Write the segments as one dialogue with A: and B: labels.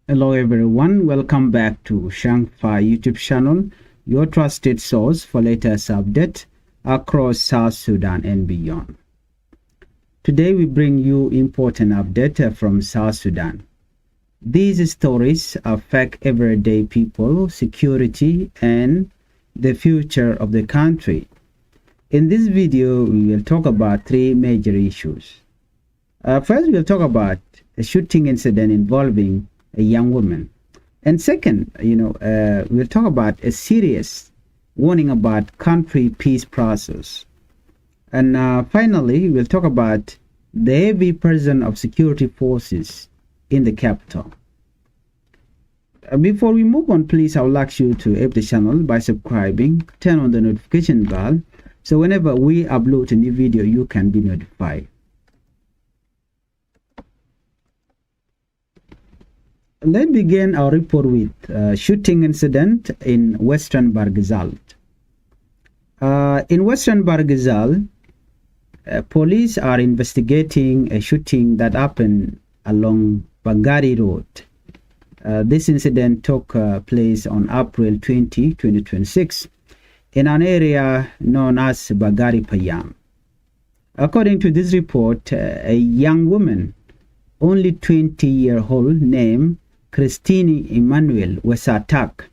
A: Hello everyone, welcome back to Changfied YouTube channel, your trusted source for latest updates across South Sudan and beyond. Today we bring you important update from South Sudan. These stories affect everyday people, security, and the future of the country. In this video, we will talk about three major issues. First, we'll talk about a shooting incident involving a young woman. And second, we'll talk about a serious warning about country peace process. And finally, we'll talk about the heavy presence of security forces in the capital. Before we move on, please, I would like you to help the channel by subscribing, turn on the notification bell, so whenever we upload a new video, you can be notified. Let's begin our report with shooting incident in Western Barghazal. In Western Barghazal, police are investigating a shooting that happened along Bari Road. This incident took place on April 20, 2026 in an area known as Bagari Payam. According to this report, a young woman, only 20-year-old, named Christine Emmanuel, was attacked.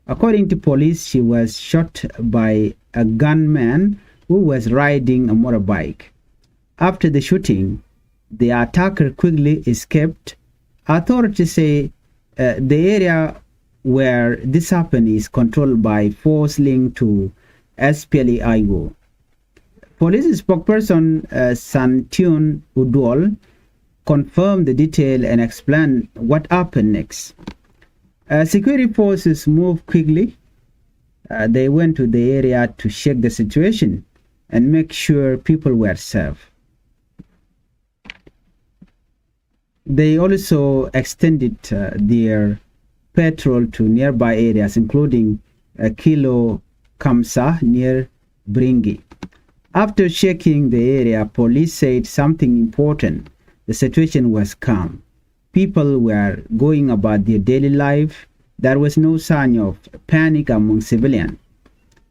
A: According to police, she was shot by a gunman who was riding a motorbike. After the shooting, the attacker quickly escaped. Authorities say the area where this happened is controlled by force linked to SPLA-IO. Police spokesperson Santune Udol confirmed the detail and explained what happened next. Security forces moved quickly. They went to the area to check the situation and make sure people were safe. They also extended their patrol to nearby areas, including Kilo Kamsa near Bringi. After checking the area, police said something important. The situation was calm. People were going about their daily life. There was no sign of panic among civilians.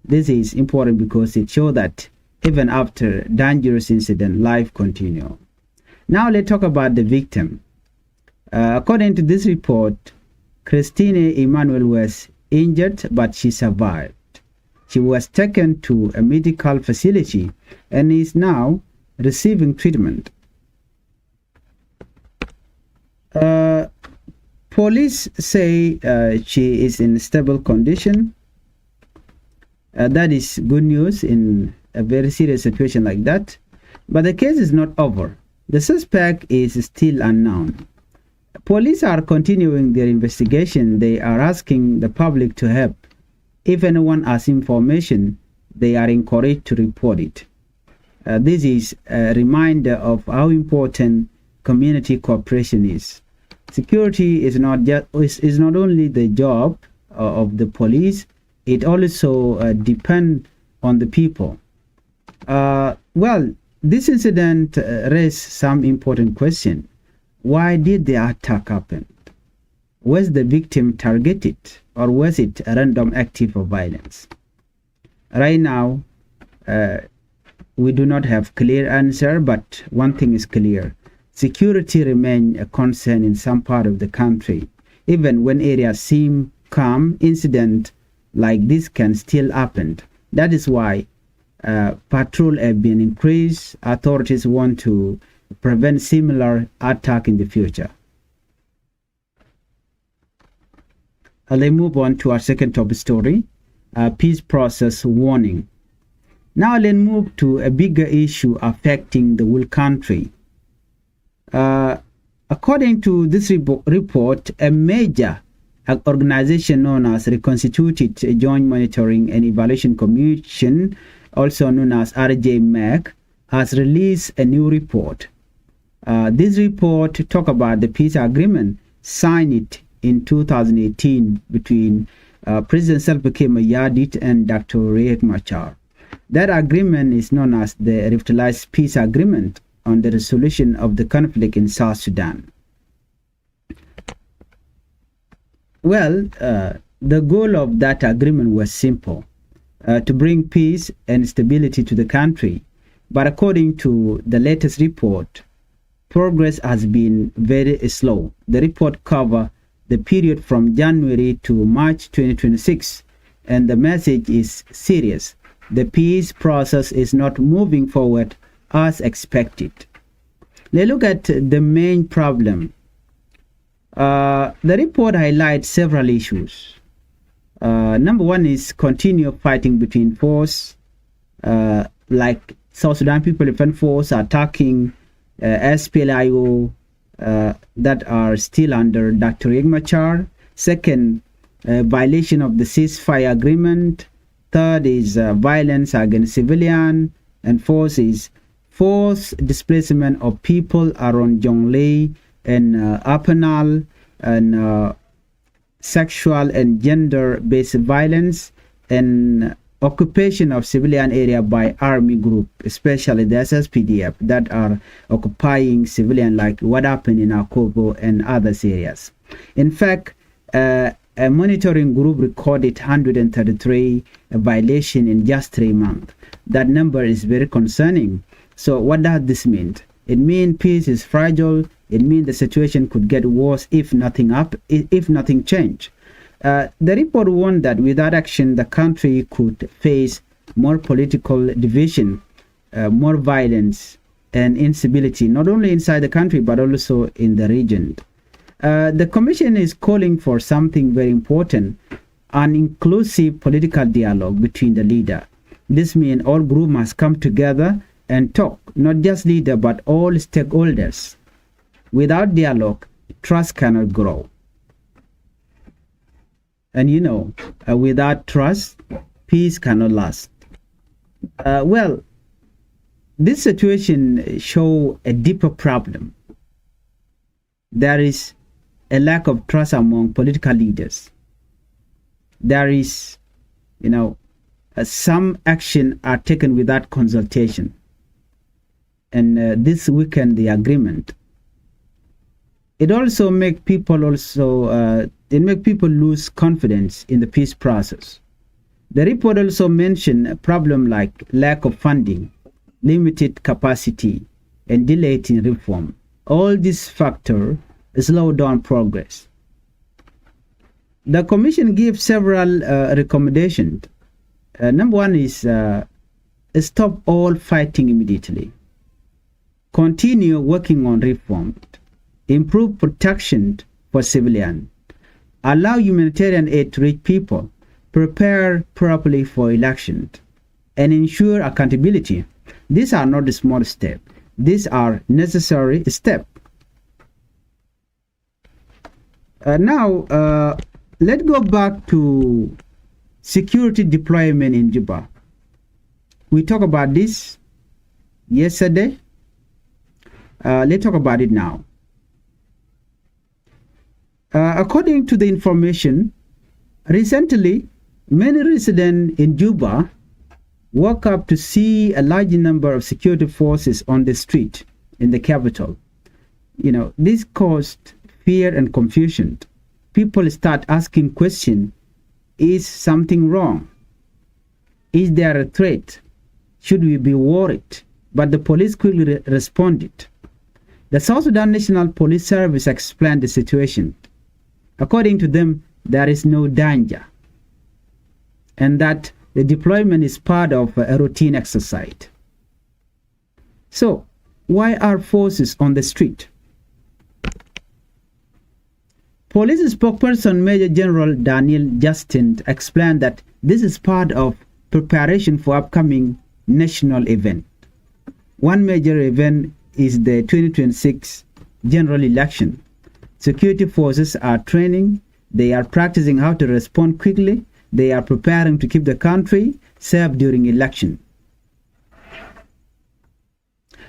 A: This is important because it shows that even after dangerous incident, life continues. Now let's talk about the victim. According to this report, Christine Emmanuel was injured, but she survived. She was taken to a medical facility and is now receiving treatment. Police say she is in stable condition. That is good news in a very serious situation like that. But the case is not over. The suspect is still unknown. Police are continuing their investigation. They are asking the public to help. If anyone has information, they are encouraged to report it. This is a reminder of how important community cooperation is. Security is not only the job of the police, it also depends on the people. Well, this incident raised some important questions. Why did the attack happen? Was the victim targeted, or was it a random act of violence? Right now, we do not have clear answer, but one thing is clear. Security remains a concern in some part of the country. Even when areas seem calm, incidents like this can still happen. That is why patrol have been increased. Authorities want to prevent similar attack in the future. Let's move on to our second top story, peace process warning. Now let's move to a bigger issue affecting the whole country. According to this report, a major organization known as Reconstituted Joint Monitoring and Evaluation Commission, also known as RJMAC, has released a new report. This report talks about the peace agreement signed in 2018 between President Salva Kiir Mayardit and Dr. Riek Machar. That agreement is known as the Revitalized Peace Agreement on the resolution of the conflict in South Sudan. Well, the goal of that agreement was simple, to bring peace and stability to the country. But according to the latest report, progress has been very slow. The report covers the period from January to March 2026, and the message is serious. The peace process is not moving forward as expected. Let's look at the main problem. The report highlights several issues. Number one is continued fighting between forces, like South Sudan People Defense Force attacking SPLIO that are still under Dr. Riek Machar. Second, violation of the ceasefire agreement. Third is violence against civilian. And fourth is forced displacement of people around Jonglei and Apenal, and sexual and gender-based violence, and occupation of civilian area by army group, especially the SSPDF that are occupying civilian, like what happened in Akobo and other areas. In fact, a monitoring group recorded 133 violations in just 3 months. That number is very concerning. So what does this mean? It means peace is fragile. It means the situation could get worse if nothing change. The report warned that without action, the country could face more political division, more violence and instability, not only inside the country, but also in the region. The Commission is calling for something very important, an inclusive political dialogue between the leaders. This means all groups must come together and talk, not just leaders, but all stakeholders. Without dialogue, trust cannot grow. And without trust, peace cannot last. Well, this situation shows a deeper problem. There is a lack of trust among political leaders. There is, some action are taken without consultation. And this weakens the agreement. It also makes people lose confidence in the peace process. The report also mentioned a problem like lack of funding, limited capacity, and delay in reform. All these factors slow down progress. The Commission gives several recommendations. Number one is stop all fighting immediately. Continue working on reform. Improve protection for civilians. Allow humanitarian aid to reach people. Prepare properly for elections. And ensure accountability. These are not small steps. These are necessary steps. Now, let's go back to security deployment in Juba. We talked about this yesterday. Let's talk about it now. According to the information, recently, many residents in Juba woke up to see a large number of security forces on the street in the capital. This caused fear and confusion. People start asking questions. Is something wrong? Is there a threat? Should we be worried? But the police quickly responded. The South Sudan National Police Service explained the situation. According to them, there is no danger, and that the deployment is part of a routine exercise. So, why are forces on the street? Police spokesperson Major General Daniel Justin explained that this is part of preparation for upcoming national event. One major event is the 2026 general election. Security forces are training. They are practicing how to respond quickly. They are preparing to keep the country safe during election.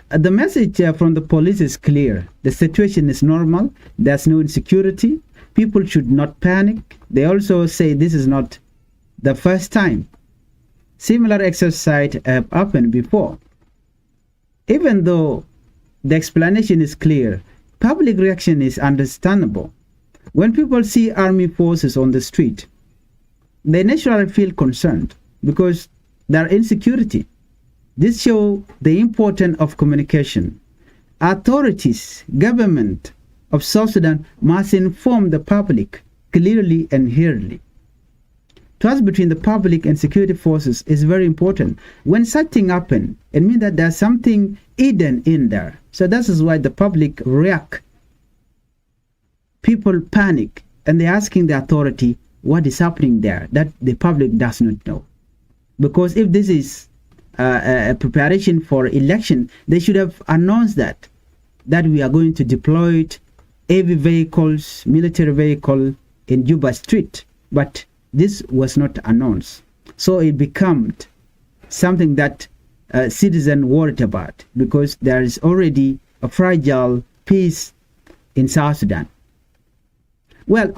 A: The message from the police is clear. The situation is normal. There's no insecurity. People should not panic. They also say this is not the first time. Similar exercise have happened before. Even though the explanation is clear, public reaction is understandable. When people see army forces on the street, they naturally feel concerned because there are insecurity. This shows the importance of communication. Authorities, government of South Sudan must inform the public clearly and clearly. Trust between the public and security forces is very important. When such thing happen, it means that there's something hidden in there. So that is why the public react. People panic and they're asking the authority what is happening there that the public does not know. Because if this is a preparation for election, they should have announced that we are going to deploy heavy vehicles, military vehicle in Juba street. But this was not announced. So it became something that citizens worried about because there is already a fragile peace in South Sudan. Well,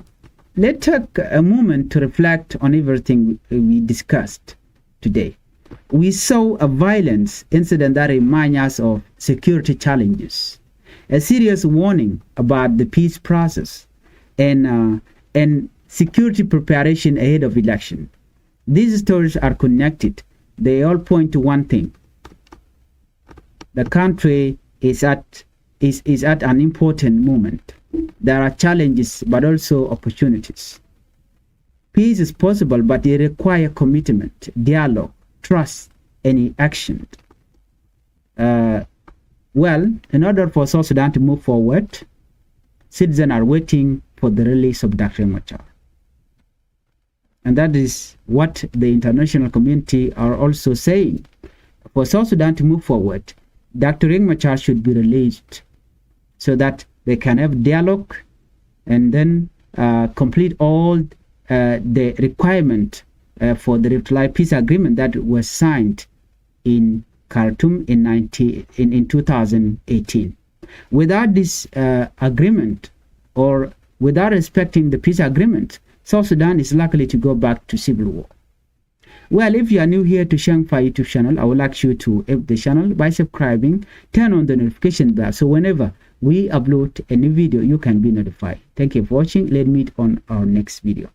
A: let's take a moment to reflect on everything we discussed today. We saw a violence incident that reminds us of security challenges, a serious warning about the peace process, and security preparation ahead of election. These stories are connected. They all point to one thing. The country is at an important moment. There are challenges but also opportunities. Peace is possible, but it requires commitment, dialogue, trust, and action. Well, in order for South Sudan to move forward, citizens are waiting for the release of Dr. Machar. And that is what the international community are also saying. For South Sudan to move forward, Dr. Riek Machar should be released so that they can have dialogue and then complete all the requirement for the reply peace agreement that was signed in Khartoum in 2018. Without this agreement, or without respecting the peace agreement, South Sudan is likely to go back to civil war. Well, if you are new here to Changfied YouTube channel, I would like you to help the channel by subscribing, turn on the notification bell, so whenever we upload a new video, you can be notified. Thank you for watching. Let's meet on our next video.